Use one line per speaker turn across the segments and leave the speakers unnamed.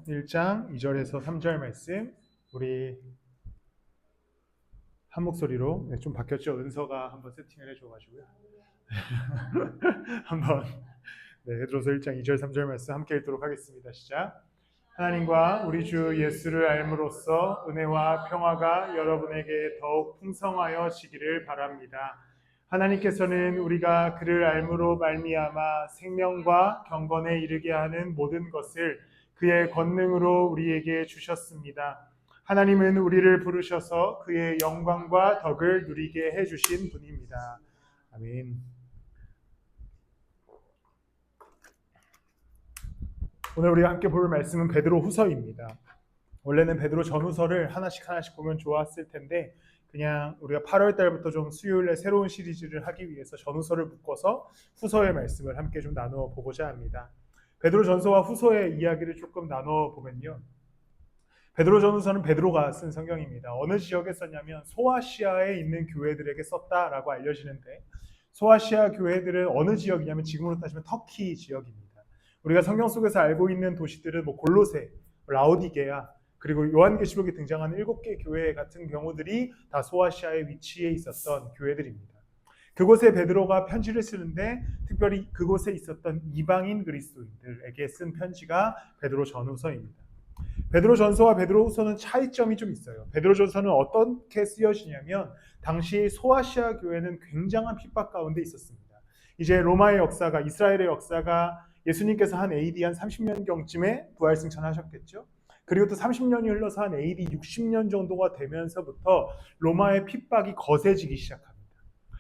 1장 2절에서 3절 말씀 우리 한 목소리로 좀 바뀌었죠. 은서가 한번 세팅을 해줘가지고요. 한번 베드로서 1장 2절 3절 말씀 함께 읽도록 하겠습니다. 시작. 하나님과 우리 주 예수를 알므로써 은혜와 평화가 여러분에게 더욱 풍성하여 지기를 바랍니다. 하나님께서는 우리가 그를 알므로 말미암아 생명과 경건에 이르게 하는 모든 것을 그의 권능으로 우리에게 주셨습니다. 하나님은 우리를 부르셔서 그의 영광과 덕을 누리게 해주신 분입니다. 아멘. 오늘 우리가 함께 볼 말씀은 베드로 후서입니다. 원래는 베드로 전후서를 하나씩 보면 좋았을 텐데 그냥 우리가 8월 달부터 좀 수요일에 새로운 시리즈를 하기 위해서 전후서를 묶어서 후서의 말씀을 함께 좀 나누어 보고자 합니다. 베드로 전서와 후서의 이야기를 조금 나누어 보면요. 베드로 전후서는 베드로가 쓴 성경입니다. 어느 지역에 썼냐면 소아시아에 있는 교회들에게 썼다라고 알려지는데 소아시아 교회들은 어느 지역이냐면 지금으로 따지면 터키 지역입니다. 우리가 성경 속에서 알고 있는 도시들은 골로새, 라오디게아, 그리고 요한계시록에 등장하는 7개 교회 같은 경우들이 다 소아시아에 위치해 있었던 교회들입니다. 그곳에 베드로가 편지를 쓰는데 특별히 그곳에 있었던 이방인 그리스도인들에게 쓴 편지가 베드로 전후서입니다. 베드로 전서와 베드로 후서는 차이점이 좀 있어요. 베드로 전서는 어떻게 쓰여지냐면 당시 소아시아 교회는 굉장한 핍박 가운데 있었습니다. 이제 로마의 역사가 이스라엘의 역사가 예수님께서 한 AD 한 30년경쯤에 부활 승천하셨겠죠. 그리고 또 30년이 흘러서 한 AD 60년 정도가 되면서부터 로마의 핍박이 거세지기 시작합니다.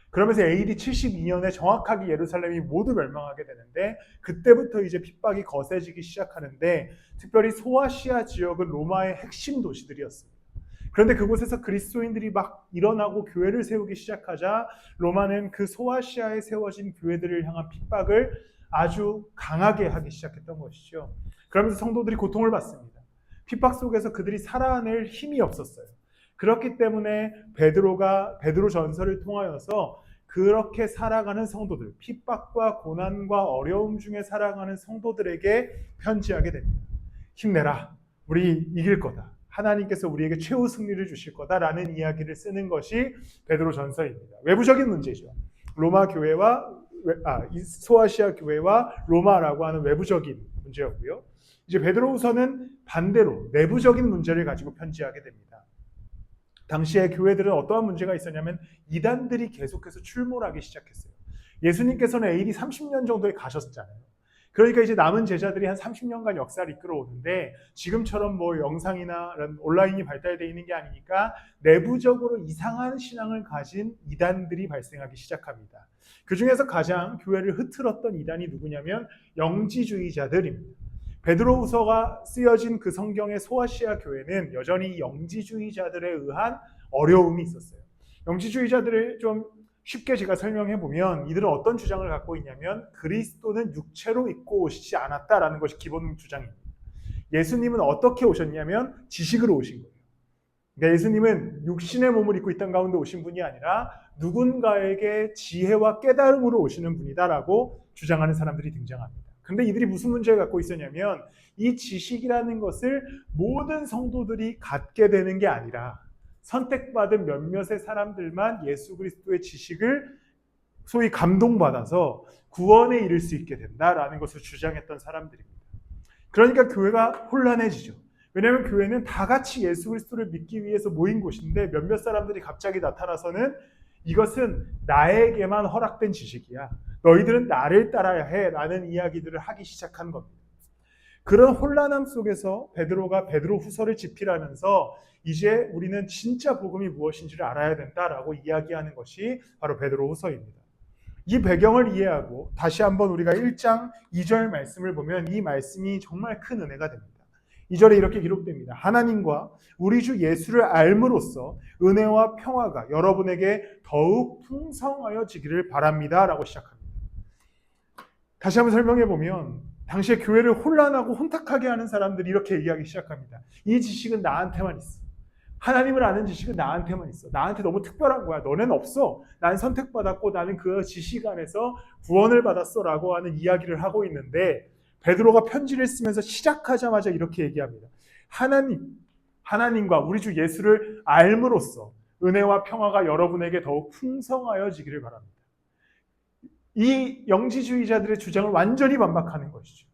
그러면서 AD 72년에 정확하게 예루살렘이 모두 멸망하게 되는데 그때부터 이제 핍박이 거세지기 시작하는데 특별히 소아시아 지역은 로마의 핵심 도시들이었습니다. 그런데 그곳에서 그리스도인들이 막 일어나고 교회를 세우기 시작하자 로마는 그 소아시아에 세워진 교회들을 향한 핍박을 아주 강하게 하기 시작했던 것이죠. 그러면서 성도들이 고통을 받습니다. 핍박 속에서 그들이 살아낼 힘이 없었어요. 그렇기 때문에 베드로 전서를 통하여서 그렇게 살아가는 성도들, 핍박과 고난과 어려움 중에 살아가는 성도들에게 편지하게 됩니다. 힘내라. 우리 이길 거다. 하나님께서 우리에게 최후 승리를 주실 거다라는 이야기를 쓰는 것이 베드로 전서입니다. 외부적인 문제죠. 로마 교회와 소아시아 교회와 로마라고 하는 외부적인 문제였고요. 이제 베드로후서는 반대로 내부적인 문제를 가지고 편지하게 됩니다. 당시에 교회들은 어떠한 문제가 있었냐면 이단들이 계속해서 출몰하기 시작했어요. 예수님께서는 AD 30년 정도에 가셨잖아요. 그러니까 이제 남은 제자들이 한 30년간 역사를 이끌어오는데 지금처럼 영상이나 온라인이 발달되어 있는 게 아니니까 내부적으로 이상한 신앙을 가진 이단들이 발생하기 시작합니다. 그 중에서 가장 교회를 흐트렀던 이단이 누구냐면 영지주의자들입니다. 베드로후서가 쓰여진 그 성경의 소아시아 교회는 여전히 영지주의자들에 의한 어려움이 있었어요. 영지주의자들을 좀 쉽게 제가 설명해 보면 이들은 어떤 주장을 갖고 있냐면 그리스도는 육체로 입고 오시지 않았다라는 것이 기본 주장입니다. 예수님은 어떻게 오셨냐면 지식으로 오신 거예요. 그러니까 예수님은 육신의 몸을 입고 이 땅 가운데 오신 분이 아니라 누군가에게 지혜와 깨달음으로 오시는 분이다라고 주장하는 사람들이 등장합니다. 그런데 이들이 무슨 문제를 갖고 있었냐면 이 지식이라는 것을 모든 성도들이 갖게 되는 게 아니라 선택받은 몇몇의 사람들만 예수 그리스도의 지식을 소위 감동받아서 구원에 이를 수 있게 된다라는 것을 주장했던 사람들입니다. 그러니까 교회가 혼란해지죠. 왜냐하면 교회는 다 같이 예수 그리스도를 믿기 위해서 모인 곳인데 몇몇 사람들이 갑자기 나타나서는 이것은 나에게만 허락된 지식이야. 너희들은 나를 따라야 해 라는 이야기들을 하기 시작한 겁니다. 그런 혼란함 속에서 베드로가 베드로 후서를 집필하면서 이제 우리는 진짜 복음이 무엇인지를 알아야 된다라고 이야기하는 것이 바로 베드로 후서입니다. 이 배경을 이해하고 다시 한번 우리가 1장 2절 말씀을 보면 이 말씀이 정말 큰 은혜가 됩니다. 2절에 이렇게 기록됩니다. 하나님과 우리 주 예수를 알므로써 은혜와 평화가 여러분에게 더욱 풍성하여지기를 바랍니다 라고 시작합니다. 다시 한번 설명해 보면 당시에 교회를 혼란하고 혼탁하게 하는 사람들이 이렇게 얘기하기 시작합니다. 이 지식은 나한테만 있어. 하나님을 아는 지식은 나한테만 있어. 나한테 너무 특별한 거야. 너네는 없어. 난 선택받았고 나는 그 지식 안에서 구원을 받았어 라고 하는 이야기를 하고 있는데 베드로가 편지를 쓰면서 시작하자마자 이렇게 얘기합니다. 하나님과 우리 주 예수를 알므로써 은혜와 평화가 여러분에게 더욱 풍성하여지기를 바랍니다. 이 영지주의자들의 주장을 완전히 반박하는 것이죠.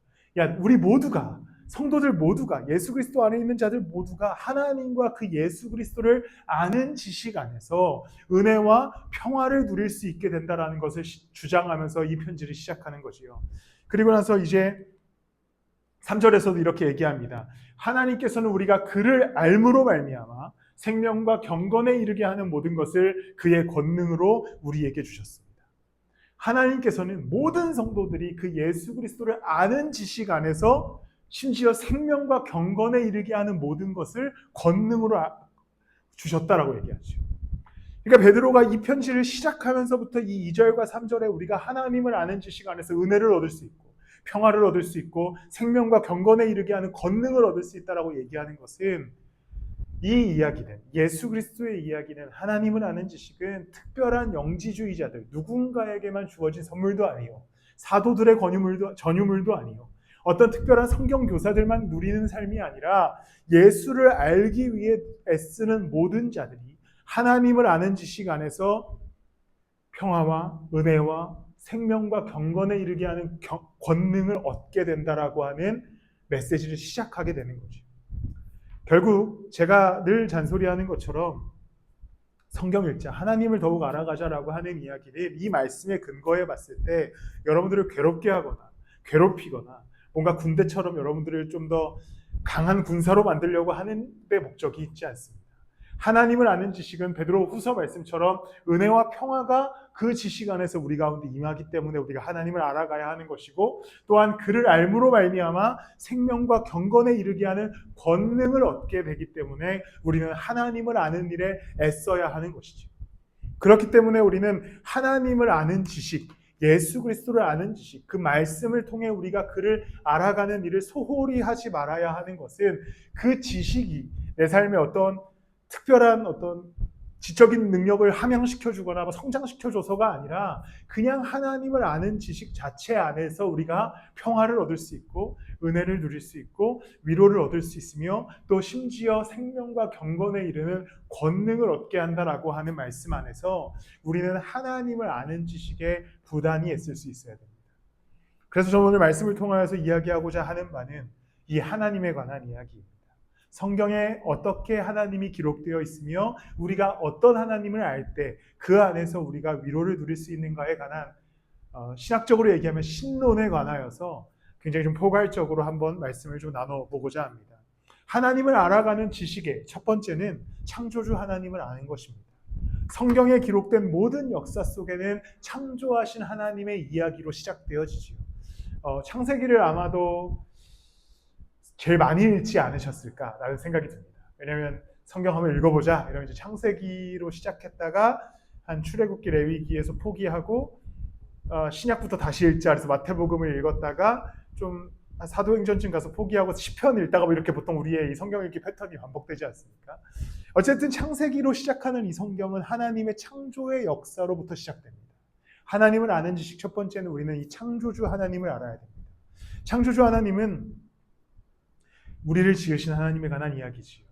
우리 모두가, 성도들 모두가, 예수 그리스도 안에 있는 자들 모두가 하나님과 그 예수 그리스도를 아는 지식 안에서 은혜와 평화를 누릴 수 있게 된다는 것을 주장하면서 이 편지를 시작하는 것이요. 그리고 나서 이제 3절에서도 이렇게 얘기합니다. 하나님께서는 우리가 그를 알므로 말미암아 생명과 경건에 이르게 하는 모든 것을 그의 권능으로 우리에게 주셨습니다. 하나님께서는 모든 성도들이 그 예수 그리스도를 아는 지식 안에서 심지어 생명과 경건에 이르게 하는 모든 것을 권능으로 주셨다라고 얘기하죠. 그러니까 베드로가 이 편지를 시작하면서부터 이 2절과 3절에 우리가 하나님을 아는 지식 안에서 은혜를 얻을 수 있고 평화를 얻을 수 있고 생명과 경건에 이르게 하는 권능을 얻을 수 있다라고 얘기하는 것은, 이 이야기는, 예수 그리스도의 이야기는, 하나님을 아는 지식은 특별한 영지주의자들 누군가에게만 주어진 선물도 아니요, 사도들의 전유물도 아니요, 어떤 특별한 성경 교사들만 누리는 삶이 아니라 예수를 알기 위해 애쓰는 모든 자들이 하나님을 아는 지식 안에서 평화와 은혜와 생명과 경건에 이르게 하는 권능을 얻게 된다라고 하는 메시지를 시작하게 되는 거죠. 결국 제가 늘 잔소리하는 것처럼 성경 읽자, 하나님을 더욱 알아가자라고 하는 이야기는 이 말씀에 근거해 봤을 때 여러분들을 괴롭게 하거나 괴롭히거나 뭔가 군대처럼 여러분들을 좀 더 강한 군사로 만들려고 하는 데 목적이 있지 않습니다. 하나님을 아는 지식은 베드로 후서 말씀처럼 은혜와 평화가 그 지식 안에서 우리 가운데 임하기 때문에 우리가 하나님을 알아가야 하는 것이고, 또한 그를 알므로 말미암아 생명과 경건에 이르게 하는 권능을 얻게 되기 때문에 우리는 하나님을 아는 일에 애써야 하는 것이죠. 그렇기 때문에 우리는 하나님을 아는 지식, 예수 그리스도를 아는 지식, 그 말씀을 통해 우리가 그를 알아가는 일을 소홀히 하지 말아야 하는 것은, 그 지식이 내 삶에 어떤 특별한 어떤 지적인 능력을 함양시켜주거나 성장시켜줘서가 아니라 그냥 하나님을 아는 지식 자체 안에서 우리가 평화를 얻을 수 있고 은혜를 누릴 수 있고 위로를 얻을 수 있으며 또 심지어 생명과 경건에 이르는 권능을 얻게 한다라고 하는 말씀 안에서 우리는 하나님을 아는 지식에 부단히 애쓸 수 있어야 됩니다. 그래서 저는 오늘 말씀을 통하여서 이야기하고자 하는 바는 이 하나님에 관한 이야기입니다. 성경에 어떻게 하나님이 기록되어 있으며 우리가 어떤 하나님을 알 때 그 안에서 우리가 위로를 누릴 수 있는가에 관한 신학적으로 얘기하면 신론에 관하여서 굉장히 좀 포괄적으로 한번 말씀을 좀 나눠보고자 합니다. 하나님을 알아가는 지식의 첫 번째는 창조주 하나님을 아는 것입니다. 성경에 기록된 모든 역사 속에는 창조하신 하나님의 이야기로 시작되어지죠. 창세기를 아마도 제일 많이 읽지 않으셨을까라는 생각이 듭니다. 왜냐하면 성경 한번 읽어보자 이러면 이제 창세기로 시작했다가 한 출애굽기 레위기에서 포기하고 신약부터 다시 읽자 그래서 마태복음을 읽었다가 좀 사도행전쯤 가서 포기하고 시편 읽다가 뭐 이렇게 보통 우리의 이 성경 읽기 패턴이 반복되지 않습니까? 어쨌든 창세기로 시작하는 이 성경은 하나님의 창조의 역사로부터 시작됩니다. 하나님을 아는 지식 첫 번째는 우리는 이 창조주 하나님을 알아야 됩니다. 창조주 하나님은 우리를 지으신 하나님에 관한 이야기지요.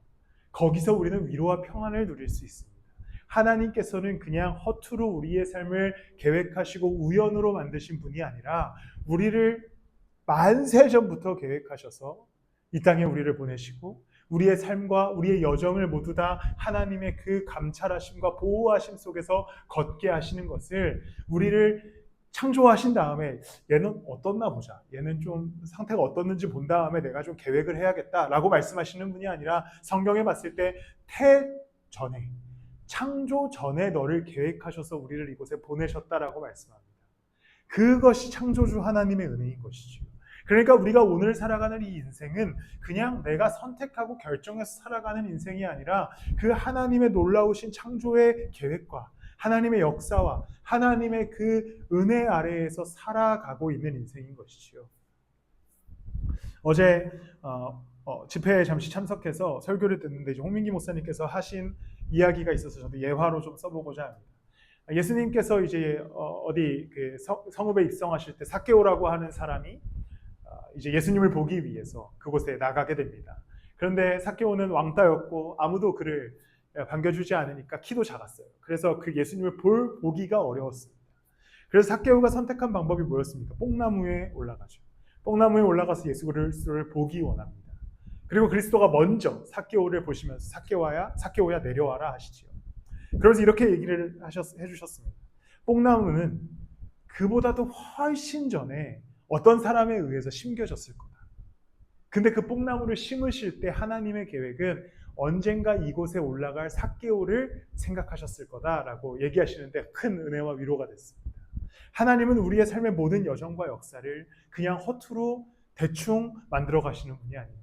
거기서 우리는 위로와 평안을 누릴 수 있습니다. 하나님께서는 그냥 허투루 우리의 삶을 계획하시고 우연으로 만드신 분이 아니라 우리를 만세 전부터 계획하셔서 이 땅에 우리를 보내시고 우리의 삶과 우리의 여정을 모두 다 하나님의 그 감찰하심과 보호하심 속에서 걷게 하시는 것을, 우리를 창조하신 다음에 얘는 어떻나 보자, 얘는 좀 상태가 어떻는지 본 다음에 내가 좀 계획을 해야겠다라고 말씀하시는 분이 아니라 성경에 봤을 때 태전에, 창조 전에 너를 계획하셔서 우리를 이곳에 보내셨다라고 말씀합니다. 그것이 창조주 하나님의 은혜인 것이죠. 그러니까 우리가 오늘 살아가는 이 인생은 그냥 내가 선택하고 결정해서 살아가는 인생이 아니라 그 하나님의 놀라우신 창조의 계획과 하나님의 역사와 하나님의 그 은혜 아래에서 살아가고 있는 인생인 것이지요. 어제 집회에 잠시 참석해서 설교를 듣는데 이제 홍민기 목사님께서 하신 이야기가 있어서 저도 예화로 좀 써보고자 합니다. 예수님께서 이제 어디 그 성읍에 입성하실 때 삭개오라고 하는 사람이 이제 예수님을 보기 위해서 그곳에 나가게 됩니다. 그런데 삭개오는 왕따였고 아무도 그를 반겨주지 않으니까 키도 작았어요. 그래서 그 예수님을 보기가 어려웠습니다. 그래서 삭개오가 선택한 방법이 뭐였습니까? 뽕나무에 올라가죠. 뽕나무에 올라가서 예수 그리스도를 보기 원합니다. 그리고 그리스도가 먼저 삭개오를 보시면서 삭개오야 내려와라 하시지요. 그래서 이렇게 얘기를 해주셨습니다. 뽕나무는 그보다도 훨씬 전에 어떤 사람에 의해서 심겨졌을 거다. 근데 그 뽕나무를 심으실 때 하나님의 계획은 언젠가 이곳에 올라갈 삭개오를 생각하셨을 거다라고 얘기하시는데 큰 은혜와 위로가 됐습니다. 하나님은 우리의 삶의 모든 여정과 역사를 그냥 허투루 대충 만들어 가시는 분이 아닙니다.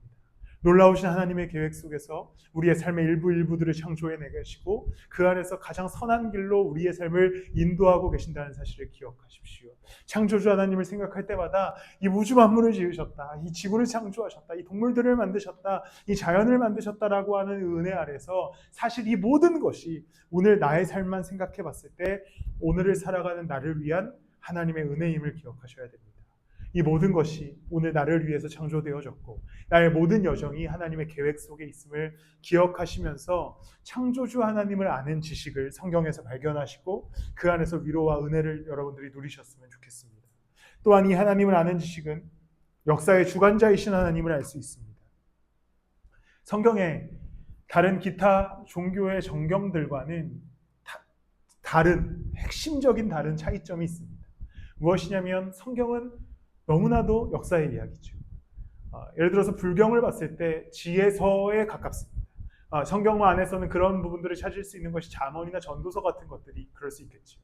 놀라우신 하나님의 계획 속에서 우리의 삶의 일부들을 창조해 내시고 그 안에서 가장 선한 길로 우리의 삶을 인도하고 계신다는 사실을 기억하십시오. 창조주 하나님을 생각할 때마다 이 우주 만물을 지으셨다, 이 지구를 창조하셨다, 이 동물들을 만드셨다, 이 자연을 만드셨다라고 하는 은혜 아래서 사실 이 모든 것이 오늘 나의 삶만 생각해 봤을 때 오늘을 살아가는 나를 위한 하나님의 은혜임을 기억하셔야 됩니다. 이 모든 것이 오늘 나를 위해서 창조되어졌고 나의 모든 여정이 하나님의 계획 속에 있음을 기억하시면서 창조주 하나님을 아는 지식을 성경에서 발견하시고 그 안에서 위로와 은혜를 여러분들이 누리셨으면 좋겠습니다. 또한 이 하나님을 아는 지식은 역사의 주관자이신 하나님을 알 수 있습니다. 성경에 다른 기타 종교의 정경들과는 다른 핵심적인 다른 차이점이 있습니다. 무엇이냐면 성경은 너무나도 역사의 이야기죠. 예를 들어서 불경을 봤을 때 지혜서에 가깝습니다. 성경 안에서는 그런 부분들을 찾을 수 있는 것이 잠언이나 전도서 같은 것들이 그럴 수 있겠죠.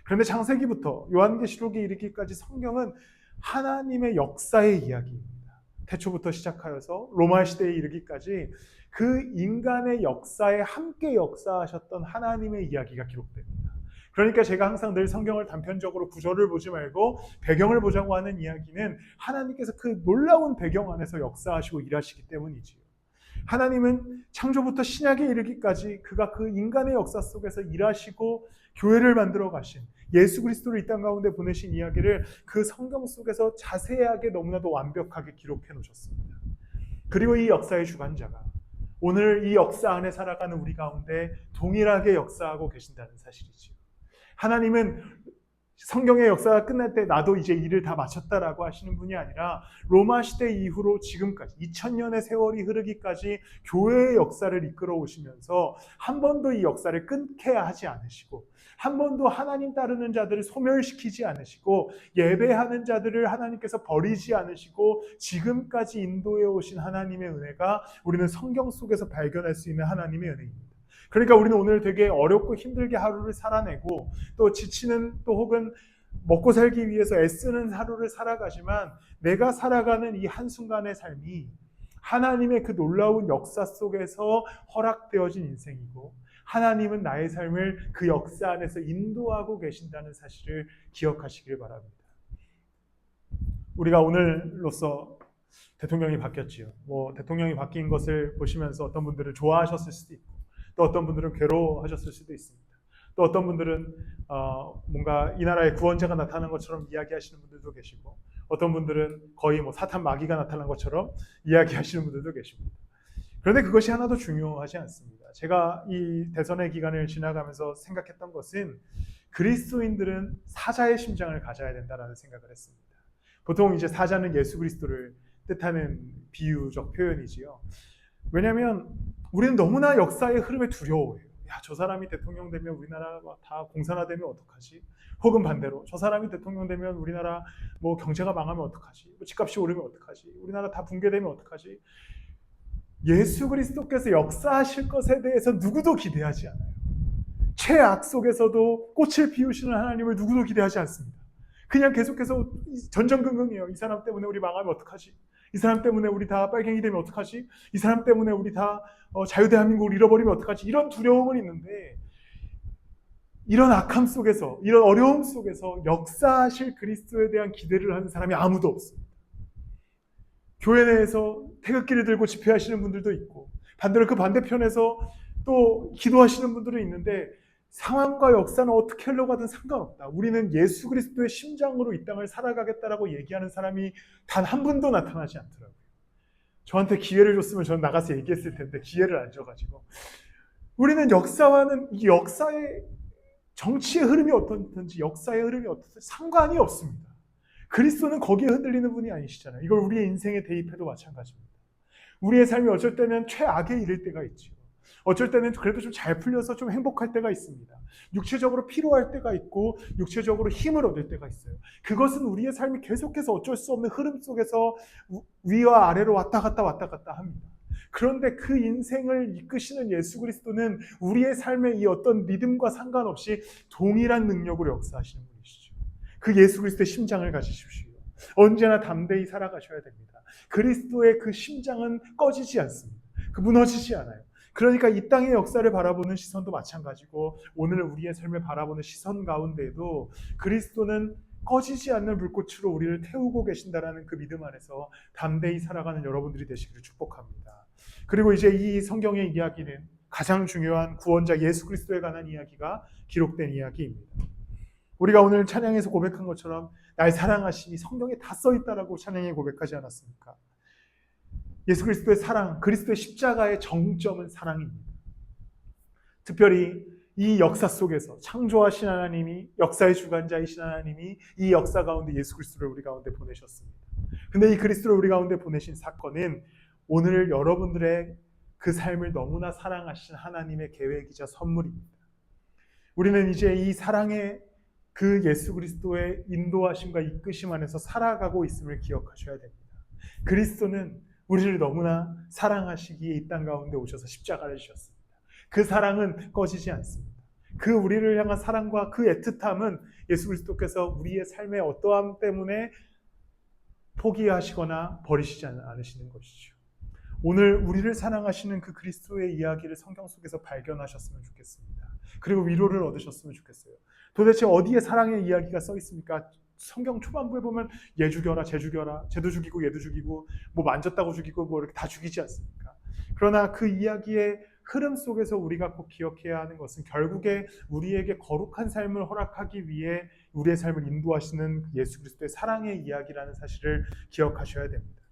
그런데 창세기부터 요한계시록에 이르기까지 성경은 하나님의 역사의 이야기입니다. 태초부터 시작하여서 로마 시대에 이르기까지 그 인간의 역사에 함께 역사하셨던 하나님의 이야기가 기록됩니다. 그러니까 제가 항상 늘 성경을 단편적으로 구절을 보지 말고 배경을 보자고 하는 이야기는 하나님께서 그 놀라운 배경 안에서 역사하시고 일하시기 때문이지요. 하나님은 창조부터 신약에 이르기까지 그가 그 인간의 역사 속에서 일하시고 교회를 만들어 가신 예수 그리스도를 이 땅 가운데 보내신 이야기를 그 성경 속에서 자세하게 너무나도 완벽하게 기록해 놓으셨습니다. 그리고 이 역사의 주관자가 오늘 이 역사 안에 살아가는 우리 가운데 동일하게 역사하고 계신다는 사실이지요. 하나님은 성경의 역사가 끝날 때 나도 이제 일을 다 마쳤다라고 하시는 분이 아니라 로마 시대 이후로 지금까지 2000년의 세월이 흐르기까지 교회의 역사를 이끌어 오시면서 한 번도 이 역사를 끊게 하지 않으시고 한 번도 하나님 따르는 자들을 소멸시키지 않으시고 예배하는 자들을 하나님께서 버리지 않으시고 지금까지 인도해 오신 하나님의 은혜가 우리는 성경 속에서 발견할 수 있는 하나님의 은혜입니다. 그러니까 우리는 오늘 되게 어렵고 힘들게 하루를 살아내고 또 지치는 또 혹은 먹고 살기 위해서 애쓰는 하루를 살아가지만 내가 살아가는 이 한순간의 삶이 하나님의 그 놀라운 역사 속에서 허락되어진 인생이고 하나님은 나의 삶을 그 역사 안에서 인도하고 계신다는 사실을 기억하시길 바랍니다. 우리가 오늘로써 대통령이 바뀌었지요. 대통령이 바뀐 것을 보시면서 어떤 분들은 좋아하셨을 수도 있고 또 어떤 분들은 괴로워하셨을 수도 있습니다. 또 어떤 분들은 뭔가 이 나라의 구원자가 나타난 것처럼 이야기하시는 분들도 계시고 어떤 분들은 거의 사탄 마귀가 나타난 것처럼 이야기하시는 분들도 계십니다. 그런데 그것이 하나도 중요하지 않습니다. 제가 이 대선의 기간을 지나가면서 생각했던 것은 그리스도인들은 사자의 심장을 가져야 된다라는 생각을 했습니다. 보통 이제 사자는 예수 그리스도를 뜻하는 비유적 표현이지요. 왜냐하면 우리는 너무나 역사의 흐름에 두려워해요. 저 사람이 대통령 되면 우리나라가 다 공산화되면 어떡하지? 혹은 반대로 저 사람이 대통령 되면 우리나라 경제가 망하면 어떡하지? 집값이 오르면 어떡하지? 우리나라 다 붕괴되면 어떡하지? 예수 그리스도께서 역사하실 것에 대해서 누구도 기대하지 않아요. 최악 속에서도 꽃을 피우시는 하나님을 누구도 기대하지 않습니다. 그냥 계속해서 전전긍긍이에요. 이 사람 때문에 우리 망하면 어떡하지? 이 사람 때문에 우리 다 빨갱이 되면 어떡하지? 이 사람 때문에 우리 다 자유대한민국을 잃어버리면 어떡하지? 이런 두려움은 있는데 이런 악함 속에서 이런 어려움 속에서 역사하실 그리스도에 대한 기대를 하는 사람이 아무도 없습니다. 교회 내에서 태극기를 들고 집회하시는 분들도 있고 반대로 그 반대편에서 또 기도하시는 분들은 있는데 상황과 역사는 어떻게 흘러가든 상관없다. 우리는 예수 그리스도의 심장으로 이 땅을 살아가겠다라고 얘기하는 사람이 단 한 분도 나타나지 않더라고요. 저한테 기회를 줬으면 저는 나가서 얘기했을 텐데 기회를 안 줘가지고. 우리는 역사와는 이 역사의 정치의 흐름이 어떻든지 역사의 흐름이 어떻든지 상관이 없습니다. 그리스도는 거기에 흔들리는 분이 아니시잖아요. 이걸 우리의 인생에 대입해도 마찬가지입니다. 우리의 삶이 어쩔 때는 최악에 이를 때가 있죠. 어쩔 때는 그래도 좀 잘 풀려서 좀 행복할 때가 있습니다. 육체적으로 피로할 때가 있고 육체적으로 힘을 얻을 때가 있어요. 그것은 우리의 삶이 계속해서 어쩔 수 없는 흐름 속에서 위와 아래로 왔다 갔다 합니다. 그런데 그 인생을 이끄시는 예수 그리스도는 우리의 삶의 이 어떤 믿음과 상관없이 동일한 능력으로 역사하시는 분이시죠. 그 예수 그리스도의 심장을 가지십시오. 언제나 담대히 살아가셔야 됩니다. 그리스도의 그 심장은 꺼지지 않습니다. 그 무너지지 않아요. 그러니까 이 땅의 역사를 바라보는 시선도 마찬가지고 오늘 우리의 삶을 바라보는 시선 가운데에도 그리스도는 꺼지지 않는 불꽃으로 우리를 태우고 계신다라는 그 믿음 안에서 담대히 살아가는 여러분들이 되시기를 축복합니다. 그리고 이제 이 성경의 이야기는 가장 중요한 구원자 예수 그리스도에 관한 이야기가 기록된 이야기입니다. 우리가 오늘 찬양에서 고백한 것처럼 날 사랑하심이 성경에 다 써있다라고 찬양에 고백하지 않았습니까? 예수 그리스도의 사랑, 그리스도의 십자가의 정점은 사랑입니다. 특별히 이 역사 속에서 창조하신 하나님이, 역사의 주관자이신 하나님이 이 역사 가운데 예수 그리스도를 우리 가운데 보내셨습니다. 근데 이 그리스도를 우리 가운데 보내신 사건은 오늘 여러분들의 그 삶을 너무나 사랑하신 하나님의 계획이자 선물입니다. 우리는 이제 이 사랑의 그 예수 그리스도의 인도하심과 이끄심 안에서 살아가고 있음을 기억하셔야 됩니다. 그리스도는 우리를 너무나 사랑하시기에 이 땅 가운데 오셔서 십자가를 지셨습니다. 그 사랑은 꺼지지 않습니다. 그 우리를 향한 사랑과 그 애틋함은 예수 그리스도께서 우리의 삶의 어떠함 때문에 포기하시거나 버리시지 않으시는 것이죠. 오늘 우리를 사랑하시는 그 그리스도의 이야기를 성경 속에서 발견하셨으면 좋겠습니다. 그리고 위로를 얻으셨으면 좋겠어요. 도대체 어디에 사랑의 이야기가 써 있습니까? 성경 초반부에 보면 얘 죽여라, 쟤 죽여라, 쟤도 죽이고 얘도 죽이고 뭐 만졌다고 죽이고 뭐 이렇게 다 죽이지 않습니까? 그러나 그 이야기의 흐름 속에서 우리가 꼭 기억해야 하는 것은 결국에 우리에게 거룩한 삶을 허락하기 위해 우리의 삶을 인도하시는 예수 그리스도의 사랑의 이야기라는 사실을 기억하셔야 됩니다.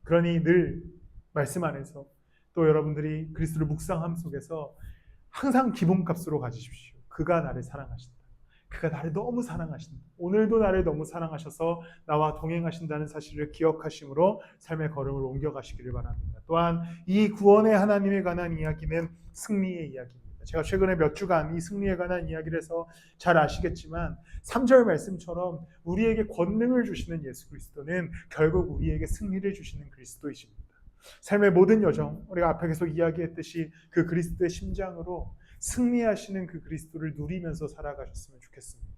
그러니 늘 말씀 안에서 또 여러분들이 그리스도를 묵상함 속에서 항상 기본값으로 가지십시오. 그가 나를 사랑하신다. 그가 나를 너무 사랑하신다. 오늘도 나를 너무 사랑하셔서 나와 동행하신다는 사실을 기억하심으로 삶의 걸음을 옮겨가시기를 바랍니다. 또한 이 구원의 하나님에 관한 이야기는 승리의 이야기입니다. 제가 최근에 몇 주간 이 승리에 관한 이야기를 해서 잘 아시겠지만 3절 말씀처럼 우리에게 권능을 주시는 예수 그리스도는 결국 우리에게 승리를 주시는 그리스도이십니다. 삶의 모든 여정, 우리가 앞에 계속 이야기했듯이 그 그리스도의 심장으로 승리하시는 그 그리스도를 누리면서 살아가셨으면 좋겠습니다.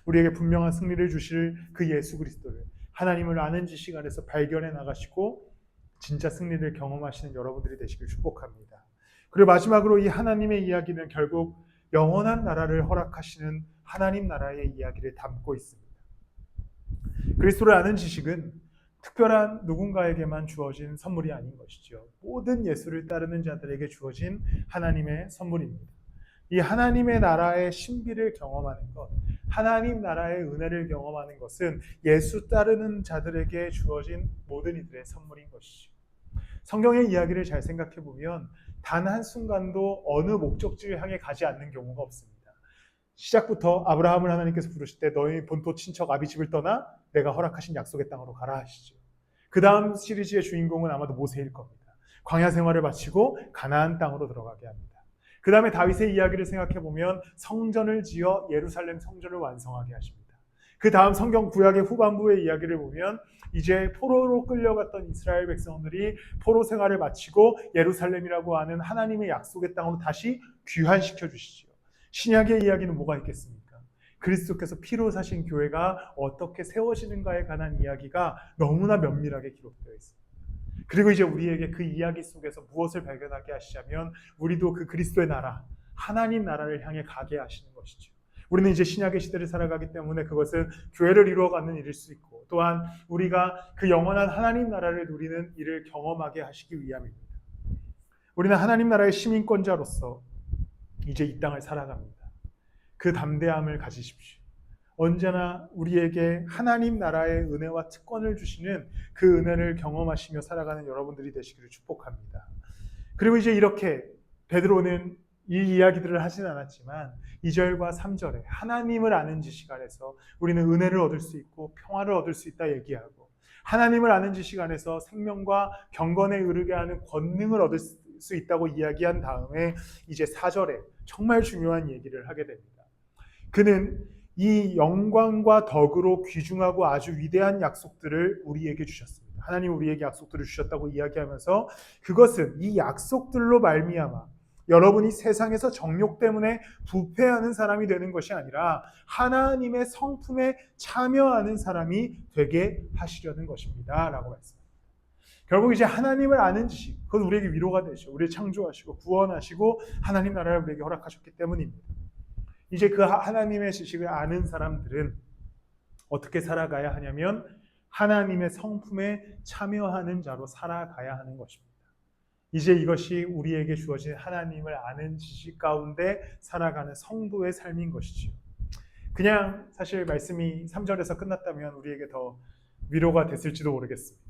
우리에게 분명한 승리를 주실 그 예수 그리스도를 하나님을 아는 지식 안에서 발견해 나가시고 진짜 승리를 경험하시는 여러분들이 되시길 축복합니다. 그리고 마지막으로 이 하나님의 이야기는 결국 영원한 나라를 허락하시는 하나님 나라의 이야기를 담고 있습니다. 그리스도를 아는 지식은 특별한 누군가에게만 주어진 선물이 아닌 것이죠. 모든 예수를 따르는 자들에게 주어진 하나님의 선물입니다. 이 하나님의 나라의 신비를 경험하는 것, 하나님 나라의 은혜를 경험하는 것은 예수 따르는 자들에게 주어진 모든 이들의 선물인 것이죠. 성경의 이야기를 잘 생각해 보면 단 한순간도 어느 목적지를 향해 가지 않는 경우가 없습니다. 시작부터 아브라함을 하나님께서 부르실 때 너희 본토 친척 아비집을 떠나 내가 허락하신 약속의 땅으로 가라 하시죠. 그 다음 시리즈의 주인공은 아마도 모세일 겁니다. 광야 생활을 마치고 가나안 땅으로 들어가게 합니다. 그 다음에 다윗의 이야기를 생각해 보면 성전을 지어 예루살렘 성전을 완성하게 하십니다. 그 다음 성경 구약의 후반부의 이야기를 보면 이제 포로로 끌려갔던 이스라엘 백성들이 포로 생활을 마치고 예루살렘이라고 하는 하나님의 약속의 땅으로 다시 귀환시켜 주시죠. 신약의 이야기는 뭐가 있겠습니까? 그리스도께서 피로 사신 교회가 어떻게 세워지는가에 관한 이야기가 너무나 면밀하게 기록되어 있습니다. 그리고 이제 우리에게 그 이야기 속에서 무엇을 발견하게 하시자면 우리도 그 그리스도의 나라, 하나님 나라를 향해 가게 하시는 것이죠. 우리는 이제 신약의 시대를 살아가기 때문에 그것은 교회를 이루어가는 일일 수 있고 또한 우리가 그 영원한 하나님 나라를 누리는 일을 경험하게 하시기 위함입니다. 우리는 하나님 나라의 시민권자로서 이제 이 땅을 살아갑니다. 그 담대함을 가지십시오. 언제나 우리에게 하나님 나라의 은혜와 특권을 주시는 그 은혜를 경험하시며 살아가는 여러분들이 되시기를 축복합니다. 그리고 이제 이렇게 베드로는 이 이야기들을 하진 않았지만 2절과 3절에 하나님을 아는 지식 안에서 우리는 은혜를 얻을 수 있고 평화를 얻을 수 있다 얘기하고, 하나님을 아는 지식 안에서 생명과 경건에 이르게 하는 권능을 얻을 수 있다고 이야기한 다음에 이제 4절에 정말 중요한 얘기를 하게 됩니다. 그는 이 영광과 덕으로 귀중하고 아주 위대한 약속들을 우리에게 주셨습니다. 하나님 우리에게 약속들을 주셨다고 이야기하면서 그것은 이 약속들로 말미암아 여러분이 세상에서 정욕 때문에 부패하는 사람이 되는 것이 아니라 하나님의 성품에 참여하는 사람이 되게 하시려는 것입니다 라고 말씀합니다. 결국 이제 하나님을 아는 지식, 그건 우리에게 위로가 되죠. 우리를 창조하시고 구원하시고 하나님 나라를 우리에게 허락하셨기 때문입니다. 이제 그 하나님의 지식을 아는 사람들은 어떻게 살아가야 하냐면 하나님의 성품에 참여하는 자로 살아가야 하는 것입니다. 이제 이것이 우리에게 주어진 하나님을 아는 지식 가운데 살아가는 성도의 삶인 것이죠. 그냥 사실 말씀이 3절에서 끝났다면 우리에게 더 위로가 됐을지도 모르겠습니다.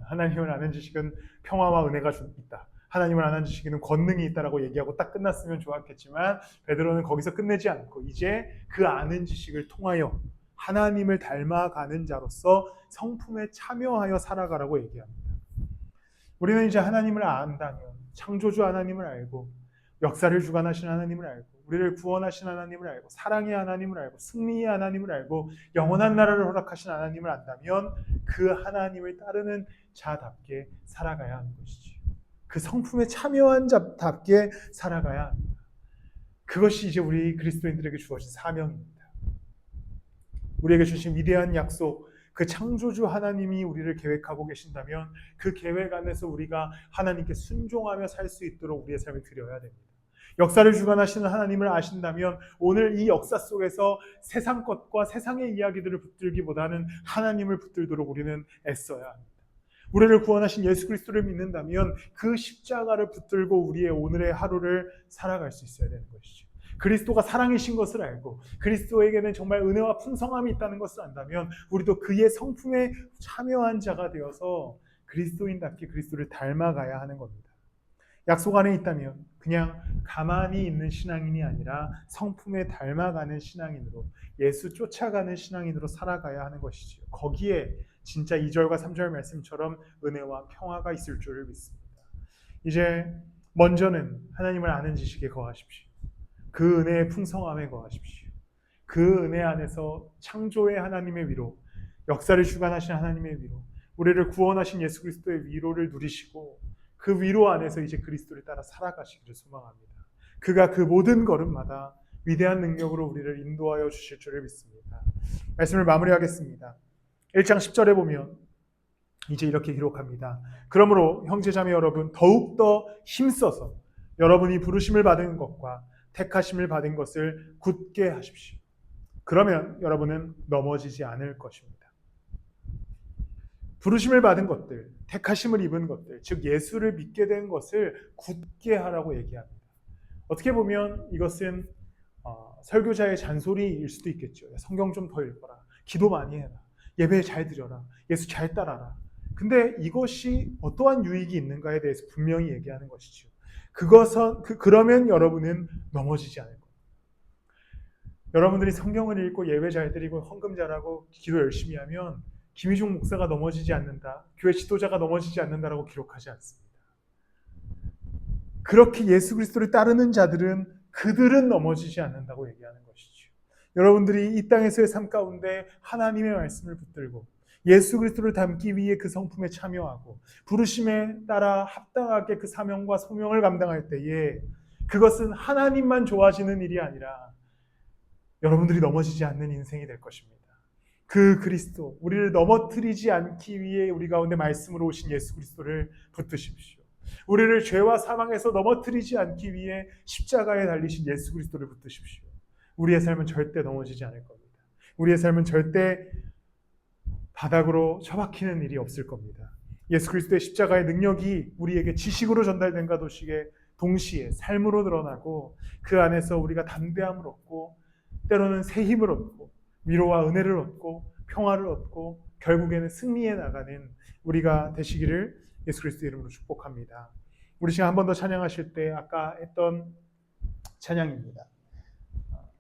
하나님을 아는 지식은 평화와 은혜가 있다. 하나님을 아는 지식에는 권능이 있다라고 얘기하고 딱 끝났으면 좋았겠지만 베드로는 거기서 끝내지 않고 이제 그 아는 지식을 통하여 하나님을 닮아가는 자로서 성품에 참여하여 살아가라고 얘기합니다. 우리는 이제 하나님을 안다면 창조주 하나님을 알고 역사를 주관하신 하나님을 알고 우리를 구원하신 하나님을 알고 사랑의 하나님을 알고 승리의 하나님을 알고 영원한 나라를 허락하신 하나님을 안다면 그 하나님을 따르는 자답게 살아가야 하는 것이지. 그 성품에 참여한 자답게 살아가야 합니다. 그것이 이제 우리 그리스도인들에게 주어진 사명입니다. 우리에게 주신 위대한 약속, 그 창조주 하나님이 우리를 계획하고 계신다면 그 계획 안에서 우리가 하나님께 순종하며 살 수 있도록 우리의 삶을 드려야 됩니다. 역사를 주관하시는 하나님을 아신다면 오늘 이 역사 속에서 세상 것과 세상의 이야기들을 붙들기보다는 하나님을 붙들도록 우리는 애써야 합니다. 우리를 구원하신 예수 그리스도를 믿는다면 그 십자가를 붙들고 우리의 오늘의 하루를 살아갈 수 있어야 되는 것이죠. 그리스도가 사랑이신 것을 알고 그리스도에게는 정말 은혜와 풍성함이 있다는 것을 안다면 우리도 그의 성품에 참여한 자가 되어서 그리스도인답게 그리스도를 닮아가야 하는 겁니다. 약속 안에 있다면 그냥 가만히 있는 신앙인이 아니라 성품에 닮아가는 신앙인으로 예수 쫓아가는 신앙인으로 살아가야 하는 것이지요. 거기에 진짜 2절과 3절 말씀처럼 은혜와 평화가 있을 줄을 믿습니다. 이제 먼저는 하나님을 아는 지식에 거하십시오. 그 은혜의 풍성함에 거하십시오. 그 은혜 안에서 창조의 하나님의 위로, 역사를 주관하신 하나님의 위로, 우리를 구원하신 예수 그리스도의 위로를 누리시고 그 위로 안에서 이제 그리스도를 따라 살아가시기를 소망합니다. 그가 그 모든 걸음마다 위대한 능력으로 우리를 인도하여 주실 줄을 믿습니다. 말씀을 마무리하겠습니다. 1장 10절에 보면 이제 이렇게 기록합니다. 그러므로 형제자매 여러분 더욱더 힘써서 여러분이 부르심을 받은 것과 택하심을 받은 것을 굳게 하십시오. 그러면 여러분은 넘어지지 않을 것입니다. 부르심을 받은 것들, 택하심을 입은 것들, 즉 예수를 믿게 된 것을 굳게 하라고 얘기합니다. 어떻게 보면 이것은 설교자의 잔소리일 수도 있겠죠. 성경 좀 더 읽어라. 기도 많이 해라. 예배 잘 드려라. 예수 잘 따라라. 근데 이것이 어떠한 유익이 있는가에 대해서 분명히 얘기하는 것이죠. 그러면 여러분은 넘어지지 않을 겁니다. 여러분들이 성경을 읽고 예배 잘 드리고 헌금 잘하고 기도 열심히 하면 김희중 목사가 넘어지지 않는다, 교회 지도자가 넘어지지 않는다라고 기록하지 않습니다. 그렇게 예수 그리스도를 따르는 자들은 그들은 넘어지지 않는다고 얘기하는 것이죠. 여러분들이 이 땅에서의 삶 가운데 하나님의 말씀을 붙들고 예수 그리스도를 닮기 위해 그 성품에 참여하고 부르심에 따라 합당하게 그 사명과 소명을 감당할 때에 그것은 하나님만 좋아지는 일이 아니라 여러분들이 넘어지지 않는 인생이 될 것입니다. 그 그리스도, 우리를 넘어뜨리지 않기 위해 우리 가운데 말씀으로 오신 예수 그리스도를 붙드십시오. 우리를 죄와 사망에서 넘어뜨리지 않기 위해 십자가에 달리신 예수 그리스도를 붙드십시오. 우리의 삶은 절대 넘어지지 않을 겁니다. 우리의 삶은 절대 바닥으로 처박히는 일이 없을 겁니다. 예수 그리스도의 십자가의 능력이 우리에게 지식으로 전달된과 동시에 삶으로 드러나고 그 안에서 우리가 담대함을 얻고 때로는 새 힘을 얻고 위로와 은혜를 얻고 평화를 얻고 결국에는 승리해 나가는 우리가 되시기를 예수 그리스도 이름으로 축복합니다. 우리 시간 한 번 더 찬양하실 때 아까 했던 찬양입니다.